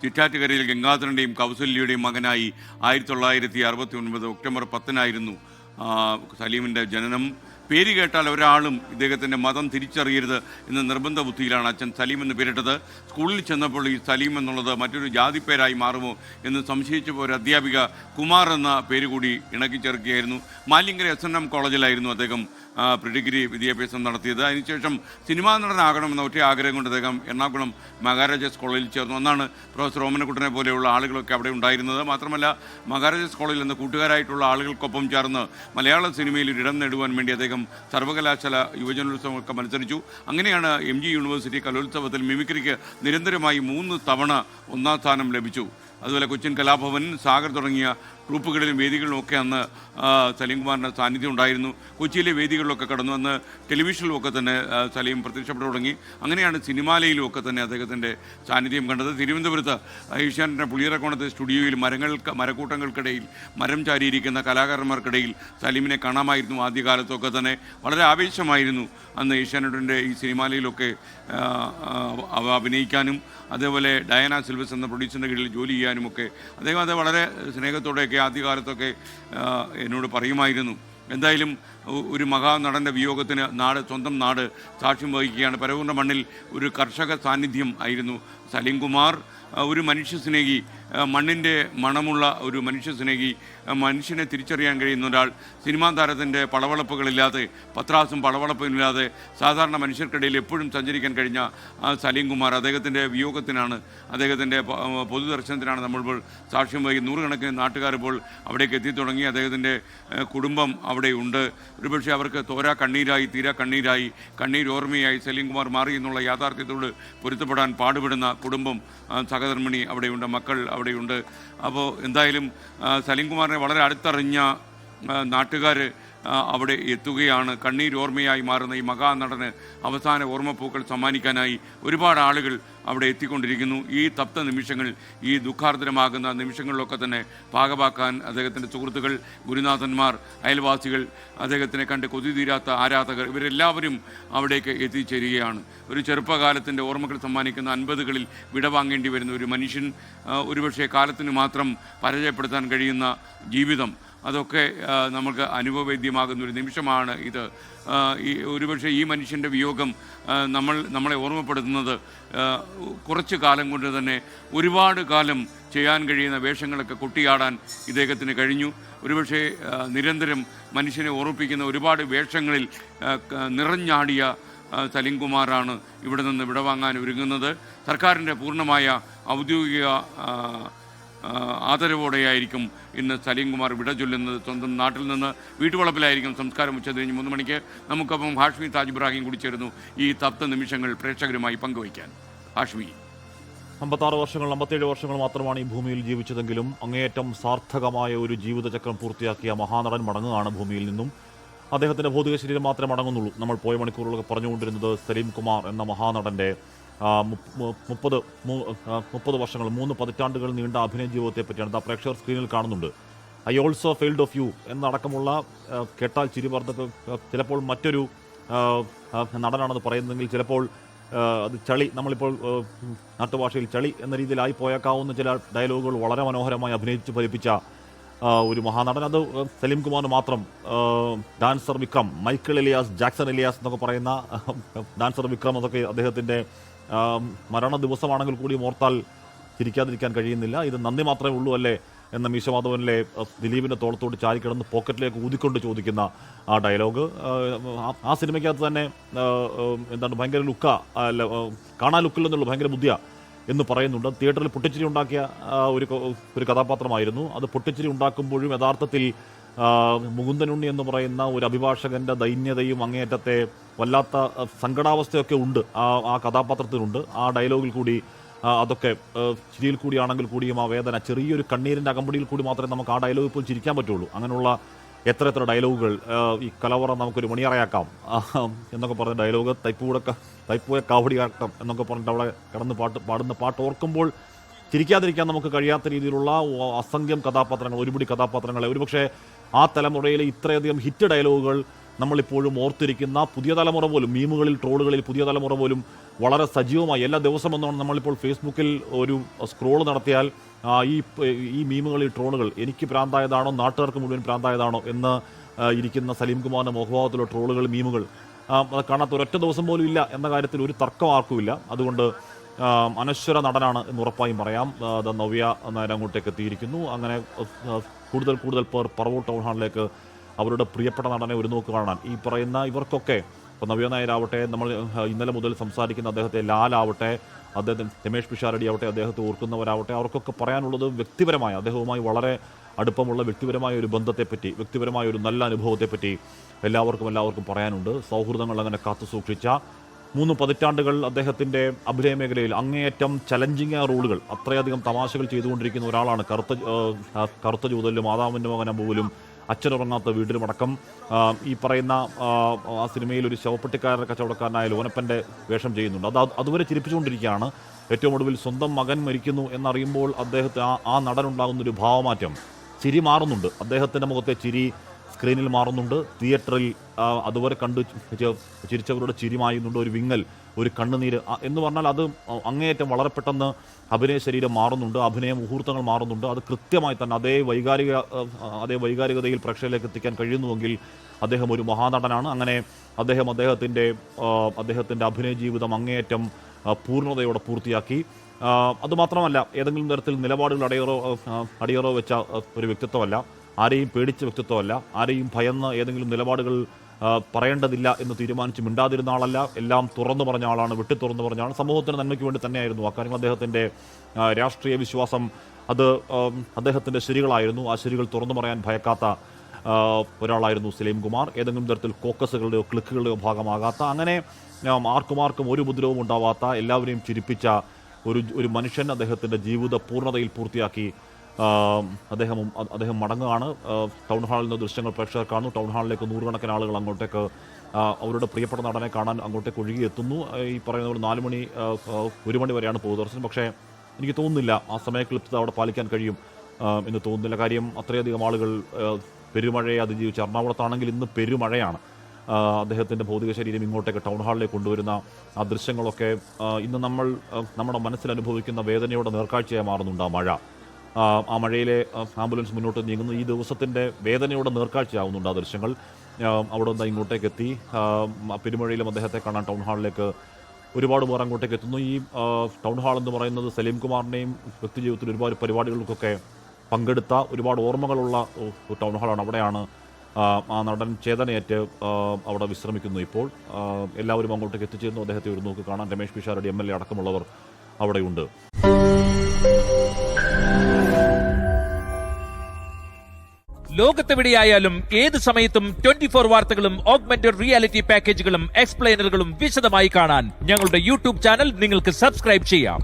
ചിറ്റാറ്റുകരയിൽ ഗംഗാധരൻ്റെയും കൗസല്യയുടെയും മകനായി 1969 ഒക്ടോബർ 10 സലീമിൻ്റെ ജനനം. പേര് കേട്ടാൽ ഒരാളും ഇദ്ദേഹത്തിൻ്റെ മതം തിരിച്ചറിയരുത് എന്ന നിർബന്ധ ബുദ്ധിയിലാണ് അച്ഛൻ സലീം എന്ന് പേരിട്ടത്. സ്കൂളിൽ ചെന്നപ്പോൾ ഈ സലീം എന്നുള്ളത് മറ്റൊരു ജാതി പേരായി മാറുമോ എന്ന് സംശയിച്ചപ്പോൾ ഒരു അധ്യാപിക കുമാർ എന്ന പേര് കൂടി ഇണക്കി ചേർക്കുകയായിരുന്നു. മാലിങ്കര SNM കോളേജിലായിരുന്നു അദ്ദേഹം പ്രിഡിഗ്രി വിദ്യാഭ്യാസം നടത്തിയത്. അതിനുശേഷം സിനിമാ നടനാകണമെന്ന ഒറ്റ ആഗ്രഹം കൊണ്ട് അദ്ദേഹം എറണാകുളം മഹാരാജാസ് കോളേജിൽ ചേർന്നു. അന്നാണ് പ്രൊഫസർ ഓമനക്കുട്ടനെ പോലെയുള്ള ആളുകളൊക്കെ അവിടെ ഉണ്ടായിരുന്നത്. മാത്രമല്ല മഹാരാജാസ് കോളേജിൽ നിന്ന് കൂട്ടുകാരായിട്ടുള്ള ആളുകൾക്കൊപ്പം ചേർന്ന് മലയാള സിനിമയിൽ ഒരു ഇടം നേടുവാൻ വേണ്ടി അദ്ദേഹം സർവകലാശാല യുവജനോത്സവമൊക്കെ മത്സരിച്ചു. അങ്ങനെയാണ് MG യൂണിവേഴ്സിറ്റി കലോത്സവത്തിൽ മിമിക്രിക്ക് നിരന്തരമായി 3 തവണ 1ാം സ്ഥാനം ലഭിച്ചു. അതുപോലെ കൊച്ചിൻ കലാഭവൻ, സാഗർ തുടങ്ങിയ ട്രൂപ്പുകളിലും വേദികളിലും ഒക്കെ അന്ന് സലീം കുമാറിൻ്റെ സാന്നിധ്യം ഉണ്ടായിരുന്നു. കൊച്ചിയിലെ വേദികളിലൊക്കെ കടന്നു. അന്ന് ടെലിവിഷനിലുമൊക്കെ തന്നെ സലീം പ്രത്യക്ഷപ്പെട്ടു തുടങ്ങി. അങ്ങനെയാണ് സിനിമാലയിലും ഒക്കെ തന്നെ അദ്ദേഹത്തിൻ്റെ സാന്നിധ്യം കണ്ടത്. തിരുവനന്തപുരത്ത് ഏഷ്യാനെറ്റിൻ്റെ പുളിയറക്കോണത്തെ സ്റ്റുഡിയോയിൽ മരക്കൂട്ടങ്ങൾക്കിടയിൽ മരം ചാരിയിരിക്കുന്ന കലാകാരന്മാർക്കിടയിൽ സലീമിനെ കാണാമായിരുന്നു. ആദ്യകാലത്തൊക്കെ തന്നെ വളരെ ആവേശമായിരുന്നു അന്ന് ഏഷ്യാനെറ്റിൻ്റെ ഈ സിനിമാലയിലൊക്കെ അഭിനയിക്കാനും അതേപോലെ ഡയാന സിൽവസ് എന്ന പ്രൊഡ്യൂസറിൻ്റെ കീഴിൽ ജോലി ചെയ്യാനുമൊക്കെ അദ്ദേഹം അത് വളരെ സ്നേഹത്തോടെയൊക്കെ ആദ്യകാലത്തൊക്കെ എന്നോട് പറയുമായിരുന്നു. എന്തായാലും ഒരു മഹാനടൻ്റെ വിയോഗത്തിന് സ്വന്തം നാട് സാക്ഷ്യം വഹിക്കുകയാണ്. പരവൂരിൻ്റെ മണ്ണിൽ ഒരു കർഷക സാന്നിധ്യം ആയിരുന്നു സലീം കുമാർ. ഒരു മനുഷ്യസ്നേഹി, മണ്ണിൻ്റെ മണമുള്ള ഒരു മനുഷ്യസ്നേഹി, മനുഷ്യനെ തിരിച്ചറിയാൻ കഴിയുന്ന ഒരാൾ. സിനിമാ താരത്തിൻ്റെ പളവളപ്പുകളില്ലാതെ, പത്രാസും പളവളപ്പുമില്ലാതെ സാധാരണ മനുഷ്യർക്കിടയിൽ എപ്പോഴും സഞ്ചരിക്കാൻ കഴിഞ്ഞ സലീം കുമാർ, അദ്ദേഹത്തിൻ്റെ വിയോഗത്തിനാണ്, അദ്ദേഹത്തിൻ്റെ പൊതുദർശനത്തിനാണ് നമ്മളിപ്പോൾ സാക്ഷ്യം വഹിക്കുന്നത്. നൂറുകണക്കിന് നാട്ടുകാർ ഇപ്പോൾ അവിടേക്ക് എത്തിത്തുടങ്ങി. അദ്ദേഹത്തിൻ്റെ കുടുംബം അവിടെയുണ്ട്. ഒരുപക്ഷെ അവർക്ക് തീരാ കണ്ണീരായി കണ്ണീരോർമ്മയായി സലീം കുമാർ മാറി എന്നുള്ള യാഥാർത്ഥ്യത്തോട് പൊരുത്തപ്പെടാൻ പാടുപെടുന്ന കുടുംബം, സഹധർമ്മിണി അവിടെയുണ്ട്, മക്കൾ അവിടെയുണ്ട്. അപ്പോൾ എന്തായാലും സലീം കുമാറിനെ വളരെ അടുത്തറിഞ്ഞ നാട്ടുകാർ അവിടെ എത്തുകയാണ്. കണ്ണീരോർമ്മയായി മാറുന്ന ഈ മഹാനടന് അവസാന ഓർമ്മപ്പൂക്കൾ സമ്മാനിക്കാനായി ഒരുപാട് ആളുകൾ അവിടെ എത്തിക്കൊണ്ടിരിക്കുന്നു. ഈ തപ്ത നിമിഷങ്ങൾ, ഈ ദുഃഖാർദ്രമാകുന്ന നിമിഷങ്ങളിലൊക്കെ തന്നെ പാകമാക്കാൻ അദ്ദേഹത്തിൻ്റെ സുഹൃത്തുക്കൾ, ഗുരുനാഥന്മാർ, അയൽവാസികൾ, അദ്ദേഹത്തിനെ കണ്ട് കൊതി തീരാത്ത ആരാധകർ, ഇവരെല്ലാവരും അവിടേക്ക് എത്തിച്ചേരുകയാണ്. ഒരു ചെറുപ്പകാലത്തിൻ്റെ ഓർമ്മകൾ സമ്മാനിക്കുന്ന 50കളിൽ വിടവാങ്ങേണ്ടി വരുന്ന ഒരു മനുഷ്യൻ, ഒരുപക്ഷെ കാലത്തിന് മാത്രം പരാജയപ്പെടുത്താൻ കഴിയുന്ന ജീവിതം, അതൊക്കെ നമുക്ക് അനുഭവവേദ്യമാകുന്ന ഒരു നിമിഷമാണ് ഇത്. ഒരുപക്ഷെ ഈ മനുഷ്യൻ്റെ വിയോഗം നമ്മളെ ഓർമ്മപ്പെടുത്തുന്നത് കുറച്ച് കാലം കൊണ്ട് തന്നെ ഒരുപാട് കാലം ചെയ്യാൻ കഴിയുന്ന വേഷങ്ങളൊക്കെ കൊട്ടിയാടാൻ ഇദ്ദേഹത്തിന് കഴിഞ്ഞു. ഒരുപക്ഷെ നിരന്തരം മനുഷ്യനെ ഓർമ്മിപ്പിക്കുന്ന ഒരുപാട് വേഷങ്ങളിൽ നിറഞ്ഞാടിയ സലീം കുമാറാണ് ഇവിടെ നിന്ന് വിടവാങ്ങാൻ ഒരുങ്ങുന്നത്. സർക്കാരിൻ്റെ പൂർണ്ണമായ ഔദ്യോഗിക ആദരവോടെയായിരിക്കും ഇന്ന് സലീം കുമാർ വിട ചൊല്ലുന്നത്. സ്വന്തം നാട്ടിൽ നിന്ന് വീട്ടുവളപ്പിലായിരിക്കും സംസ്കാരം. ഉച്ചതിരിഞ്ഞ് 3 മണിക്ക് നമുക്കൊപ്പം ഹാഷ്മി താജ് ഇബ്രാഹിം കൂടി ചേരുന്നു ഈ തപ്ത നിമിഷങ്ങൾ പ്രേക്ഷകരുമായി പങ്കുവയ്ക്കാൻ. ഹാഷ്മി, 56 വർഷങ്ങൾ 57 വർഷങ്ങൾ മാത്രമാണ് ഈ ഭൂമിയിൽ ജീവിച്ചതെങ്കിലും അങ്ങേയറ്റം സാർത്ഥകമായ ഒരു ജീവിതചക്രം പൂർത്തിയാക്കിയ മഹാനടൻ മടങ്ങുകയാണ് ഭൂമിയിൽ നിന്നും. അദ്ദേഹത്തിൻ്റെ ഭൗതിക ശരീരം മാത്രമേ മടങ്ങുന്നുള്ളൂ. നമ്മൾ പോയ മണിക്കൂറുകളൊക്കെ പറഞ്ഞുകൊണ്ടിരുന്നത് സലീം കുമാർ എന്ന മഹാനടൻ്റെ 30 വർഷങ്ങൾ 3 പതിറ്റാണ്ടുകൾ നീണ്ട അഭിനയ ജീവിതത്തെ പറ്റിയാണ് പ്രേക്ഷകർ സ്ക്രീനിൽ കാണുന്നുണ്ട്. I also failed of you എന്നടക്കമുള്ള കേട്ടാൽ ചിരി വർദ്ധ, ചിലപ്പോൾ മറ്റൊരു നടനാണെന്ന് പറയുന്നതെങ്കിൽ ചിലപ്പോൾ അത് ചളി, നമ്മളിപ്പോൾ നാട്ടുഭാഷയിൽ ചളി എന്ന രീതിയിലായി പോയേക്കാവുന്ന ചില ഡയലോഗുകൾ വളരെ മനോഹരമായി അഭിനയിച്ച് ഫലിപ്പിച്ച ഒരു മഹാനടൻ. അത് സലീം കുമാറിന് മാത്രം. Dancer Vikram, Michael Elias, Jackson Elias എന്നൊക്കെ പറയുന്ന ഡാൻസർ വിക്രം, അതൊക്കെ അദ്ദേഹത്തിൻ്റെ മരണ ദിവസമാണെങ്കിൽ കൂടി ഓർത്താൽ ചിരിക്കാതിരിക്കാൻ കഴിയുന്നില്ല. ഇത് നന്ദി മാത്രമേ ഉള്ളൂ അല്ലേ എന്ന മീശമാധവനിലെ ദിലീപിൻ്റെ തോളത്തോട് ചാരിക്കിടന്ന് പോക്കറ്റിലേക്ക് ഊതിക്കൊണ്ട് ചോദിക്കുന്ന ആ ഡയലോഗ് ആ സിനിമയ്ക്കകത്ത് തന്നെ എന്താണ് ഭയങ്കര അല്ല, കാണാൻ ലുക്കില്ലെന്നുള്ളൂ, ഭയങ്കര ബുദ്ധിയ എന്ന് പറയുന്നുണ്ട്. തിയേറ്ററിൽ പൊട്ടിച്ചിരി ഉണ്ടാക്കിയ ഒരു കഥാപാത്രമായിരുന്നു അത്. പൊട്ടിച്ചിരി ഉണ്ടാക്കുമ്പോഴും യഥാർത്ഥത്തിൽ മുകുന്ദനുണ്ണി എന്ന് പറയുന്ന ഒരു അഭിഭാഷകൻ്റെ ദൈന്യതയും അങ്ങേയറ്റത്തെ വല്ലാത്ത സങ്കടാവസ്ഥയൊക്കെ ഉണ്ട് ആ കഥാപാത്രത്തിനുണ്ട്. ആ ഡയലോഗിൽ കൂടി അതൊക്കെ ചിരിയിൽ കൂടിയാണെങ്കിൽ കൂടിയും ആ വേദന, ചെറിയൊരു കണ്ണീരിൻ്റെ അകമ്പടിയിൽ കൂടി മാത്രമേ നമുക്ക് ആ ഡയലോഗ് ഇപ്പോൾ ചിരിക്കാൻ പറ്റുള്ളൂ. അങ്ങനെയുള്ള എത്ര ഡയലോഗുകൾ. ഈ കലവറ നമുക്കൊരു മണിയറയാക്കാം എന്നൊക്കെ പറഞ്ഞ ഡയലോഗ്, തൈപ്പൂയ കാവടിയാട്ടം എന്നൊക്കെ പറഞ്ഞിട്ട് അവിടെ കിടന്ന് പാടുന്ന പാട്ട് ഓർക്കുമ്പോൾ ചിരിക്കാതിരിക്കാൻ നമുക്ക് കഴിയാത്ത രീതിയിലുള്ള അസംഖ്യം കഥാപാത്രങ്ങൾ, ഒരുപിടി കഥാപാത്രങ്ങളെ, ഒരുപക്ഷെ ആ തലമുറയിലെ ഇത്രയധികം ഹിറ്റ് ഡയലോഗുകൾ നമ്മളിപ്പോഴും ഓർത്തിരിക്കുന്ന പുതിയ തലമുറ പോലും മീമുകളിൽ ട്രോളുകളിൽ പുതിയ തലമുറ പോലും വളരെ സജീവമായി എല്ലാ ദിവസം ഒന്നാണ് നമ്മളിപ്പോൾ ഫേസ്ബുക്കിൽ ഒരു സ്ക്രോൾ നടത്തിയാൽ ഈ മീമുകളിൽ ട്രോളുകൾ എനിക്ക് ഭ്രാന്തായതാണോ നാട്ടുകാർക്ക് മുഴുവൻ ഭ്രാന്തായതാണോ എന്ന് ഇരിക്കുന്ന സലീം കുമാറിൻ്റെ മുഖഭാവത്തിലുള്ള ട്രോളുകൾ മീമുകൾ അത് കാണാത്ത ഒരൊറ്റ ദിവസം പോലും ഇല്ല എന്ന കാര്യത്തിൽ ഒരു തർക്കം ആർക്കുമില്ല. അതുകൊണ്ട് അനശ്വര നടനാണ് എന്ന് ഉറപ്പായും പറയാം. നവ്യ നായർ അങ്ങോട്ടേക്ക് എത്തിയിരിക്കുന്നു. അങ്ങനെ കൂടുതൽ പേർ പറവൂർ ടൗൺ ഹാളിലേക്ക് അവരുടെ പ്രിയപ്പെട്ട നടനെ ഒരു നോക്ക് കാണാൻ ഈ പറയുന്ന ഇവർക്കൊക്കെ ഇപ്പോൾ നവ്യ നായരാവട്ടെ, നമ്മൾ ഇന്നലെ മുതൽ സംസാരിക്കുന്ന അദ്ദേഹത്തെ ലാലാവട്ടെ, അദ്ദേഹം രമേഷ് പിഷാരടി ആവട്ടെ, അദ്ദേഹത്തെ ഓർക്കുന്നവരാവട്ടെ, അവർക്കൊക്കെ പറയാനുള്ളത് വ്യക്തിപരമായ അദ്ദേഹവുമായി വളരെ അടുപ്പമുള്ള വ്യക്തിപരമായ ഒരു ബന്ധത്തെപ്പറ്റി, വ്യക്തിപരമായ ഒരു നല്ല അനുഭവത്തെപ്പറ്റി എല്ലാവർക്കും പറയാനുണ്ട്. സൗഹൃദങ്ങൾ അങ്ങനെ കാത്തു സൂക്ഷിച്ച 3 പതിറ്റാണ്ടുകൾ അദ്ദേഹത്തിൻ്റെ അഭിനയ മേഖലയിൽ അങ്ങേയറ്റം ചലഞ്ചിങ് റോളുകൾ, അത്രയധികം തമാശകൾ ചെയ്തുകൊണ്ടിരിക്കുന്ന ഒരാളാണ്. കറുത്ത ചൂതലിലും മാതാവിൻ്റെ മകൻ അമ്പൂലും അച്ഛനുറങ്ങാത്ത വീട്ടിലുമടക്കം ഈ പറയുന്ന ആ സിനിമയിൽ ഒരു ശവപ്പെട്ടിക്കാരൻ്റെ കച്ചവടക്കാരനായ ലോനപ്പൻ്റെ വേഷം ചെയ്യുന്നുണ്ട്. അതുവരെ ചിരിപ്പിച്ചുകൊണ്ടിരിക്കുകയാണ്. ഏറ്റവും ഒടുവിൽ സ്വന്തം മകൻ മരിക്കുന്നു എന്നറിയുമ്പോൾ അദ്ദേഹത്തെ ആ നടനുണ്ടാകുന്നൊരു ഭാവമാറ്റം, ചിരി മാറുന്നുണ്ട്. അദ്ദേഹത്തിൻ്റെ മുഖത്തെ ചിരി സ്ക്രീനിൽ മാറുന്നുണ്ട്. തിയേറ്ററിൽ അതുവരെ കണ്ടു ചിരിച്ചവരുടെ ചിരി മായുന്നുണ്ട്. ഒരു വിങ്ങൽ, ഒരു കണ്ണുനീര് എന്ന് പറഞ്ഞാൽ അത് അങ്ങേയറ്റം വളരെ പെട്ടെന്ന് അഭിനയ ശരീരം മാറുന്നുണ്ട്. അഭിനയ മുഹൂർത്തങ്ങൾ മാറുന്നുണ്ട്. അത് കൃത്യമായി തന്നെ അതേ വൈകാരികതയിൽ പ്രേക്ഷകരിലേക്ക് എത്തിക്കാൻ കഴിയുന്നുവെങ്കിൽ അദ്ദേഹം ഒരു മഹാനടനാണ്. അങ്ങനെ അദ്ദേഹത്തിൻ്റെ അഭിനയ ജീവിതം അങ്ങേയറ്റം പൂർണ്ണതയോടെ പൂർത്തിയാക്കി. അതുമാത്രമല്ല, ഏതെങ്കിലും തരത്തിൽ നിലപാടുകൾ അടിയറോ വെച്ച ഒരു വ്യക്തിത്വമല്ല, ആരെയും പേടിച്ച വ്യക്തിത്വമല്ല, ആരെയും ഭയന്ന് ഏതെങ്കിലും നിലപാടുകൾ പറയേണ്ടതില്ല എന്ന് തീരുമാനിച്ച് മിണ്ടാതിരുന്ന ആളല്ല. എല്ലാം തുറന്നു പറഞ്ഞ ആളാണ്, തുറന്നു പറഞ്ഞ ആൾ. സമൂഹത്തിന് നന്മയ്ക്ക് വേണ്ടി തന്നെയായിരുന്നു അക്കാര്യങ്ങൾ. അദ്ദേഹത്തിൻ്റെ രാഷ്ട്രീയ വിശ്വാസം അത് അദ്ദേഹത്തിൻ്റെ ശരികളായിരുന്നു. ആ ശരികൾ തുറന്നു പറയാൻ ഭയക്കാത്ത ഒരാളായിരുന്നു സലീം കുമാർ. ഏതെങ്കിലും തരത്തിൽ കോക്കസുകളുടെയോ ക്ലിക്കുകളുടെയോ ഭാഗമാകാത്ത, അങ്ങനെ ആർക്കും ഒരു ഉപദ്രവവും ഉണ്ടാവാത്ത, എല്ലാവരെയും ചിരിപ്പിച്ച ഒരു മനുഷ്യൻ അദ്ദേഹത്തിൻ്റെ ജീവിത പൂർണ്ണതയിൽ പൂർത്തിയാക്കി. അദ്ദേഹം മടങ്ങുകയാണ്. ടൗൺ ഹാളിൽ നിന്ന് ദൃശ്യങ്ങൾ പ്രേക്ഷകർ കാണുന്നു. ടൗൺ ഹാളിലേക്ക് 100 കണക്കിന് ആളുകൾ അങ്ങോട്ടേക്ക് അവരുടെ പ്രിയപ്പെട്ട നടനെ കാണാൻ അങ്ങോട്ടേക്ക് ഒഴുകിയെത്തുന്നു. ഈ പറയുന്ന പോലെ 4 മണി 1 മണി വരെയാണ് പൊതുദർശനം. പക്ഷേ എനിക്ക് തോന്നുന്നില്ല ആ സമയക്ലിപ്ത അവിടെ പാലിക്കാൻ കഴിയും എന്ന് തോന്നുന്നില്ല. കാര്യം അത്രയധികം ആളുകൾ പെരുമഴയെ അതിജീവിച്ച്, എറണാകുളത്താണെങ്കിൽ ഇന്ന് പെരുമഴയാണ്. അദ്ദേഹത്തിൻ്റെ ഭൗതിക ശരീരം ഇങ്ങോട്ടേക്ക് ടൗൺ ഹാളിലേക്ക് കൊണ്ടുവരുന്ന ആ ദൃശ്യങ്ങളൊക്കെ ഇന്ന് നമ്മുടെ മനസ്സിൽ അനുഭവിക്കുന്ന വേദനയുടെ നേർക്കാഴ്ചയായി മാറുന്നുണ്ട് ആ മഴ. ആ മഴയിലെ ആംബുലൻസ് മുന്നോട്ട് നീങ്ങുന്നു. ഈ ദിവസത്തിൻ്റെ വേദനയുടെ നേർക്കാഴ്ചയാവുന്നുണ്ട് ആ ദൃശ്യങ്ങൾ. അവിടെ നിന്ന് ഇങ്ങോട്ടേക്ക് എത്തി. പെരുമഴയിലും അദ്ദേഹത്തെ കാണാൻ ടൗൺ ഹാളിലേക്ക് ഒരുപാട് പേർ അങ്ങോട്ടേക്ക് എത്തുന്നു. ഈ ടൗൺ ഹാൾ എന്ന് പറയുന്നത് സലീം കുമാറിൻ്റെയും വ്യക്തിജീവിതത്തിൽ ഒരുപാട് പരിപാടികൾക്കൊക്കെ പങ്കെടുത്ത ഒരുപാട് ഓർമ്മകളുള്ള ടൗൺ ഹാളാണ്. അവിടെയാണ് ആ നടൻ ചേതനയേറ്റ് അവിടെ വിശ്രമിക്കുന്നു. ഇപ്പോൾ എല്ലാവരും അങ്ങോട്ടേക്ക് എത്തിച്ചേരുന്നു അദ്ദേഹത്തെ ഒരു നോക്ക് കാണാൻ. രമേഷ് പിഷാരടി MLA അടക്കമുള്ളവർ അവിടെയുണ്ട്. ലോകത്തെവിടെയായാലും ഏത് സമയത്തും 24 വാർത്തകളും ഓഗ്മെന്റഡ് റിയാലിറ്റി പാക്കേജുകളും എക്സ്പ്ലെയിനറുകളും വിശദമായി കാണാൻ ഞങ്ങളുടെ യൂട്യൂബ് ചാനൽ നിങ്ങൾക്ക് സബ്സ്ക്രൈബ് ചെയ്യാം.